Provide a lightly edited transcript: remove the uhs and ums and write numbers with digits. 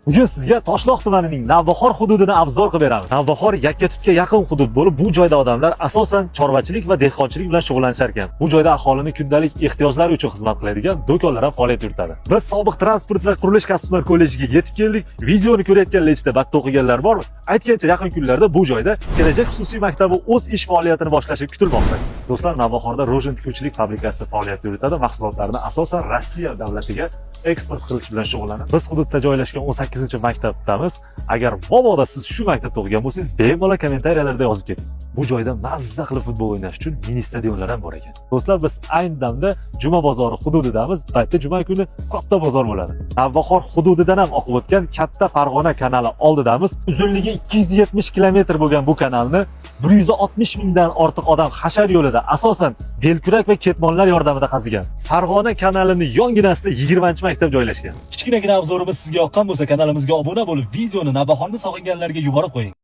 Bugun sizga Toshloq tumanining Navbahor hududini obzor qilib beramiz. Navbahor Yakkatutga yaqin hudud bo'lib, bu joyda odamlar asosan chorvachilik va dehqonchilik bilan shug'ullanishar ekan. Bu joyda aholini kundalik ehtiyojlari uchun xizmat qiladigan do'konlar ham faoliyat yuritadi. Biz sobiq transport va qurilish kasblar kollejiga yetib keldik. Videoni ko'rayotgan lechda batta o'qiganlar bormi? Aytgancha yaqin kunlarda bu joyda kelajak xususiy maktabi o'z ish faoliyatini boshlashi kutilmoqda. Do'stlar, Navbahorda Rojin tikuvchilik fabrikasi faoliyat yuritadi. Mahsulotlarini asosan Rossiya davlatiga eksport qilish bilan shug'ullanadi. Biz hududda joylashgan 18-maktabdamiz. Agar mabodo siz shu maktabda o'qigan bo'lsangiz, bemalol kommentariyalarda yozib keting. Bu joyda mazza qilib futbol o'ynash uchun mini stadionlar ham bor ekan. Do'stlar, biz ayni damda Juma bozori hududidamiz. Baytda juma kuni katta bozor bo'ladi. Navbahor hududidan ham oqib o'tgan katta Farg'ona kanali oldidamiz. Uzunligi 270 kilometr bo'lgan bu kanalni 160 mingdan ortiq odam hashar yo'lida asosan belkurak va ketmonlar yordamida qazigan. Farg'ona kanalining yonginasida 20-maktab joylashgan. Kichkinagina obzorimiz sizga yoqqan bo'lsa, kanalimizga obuna bo'lib, videoni Navbahorni sog'inganlarga yuborib qo'ying.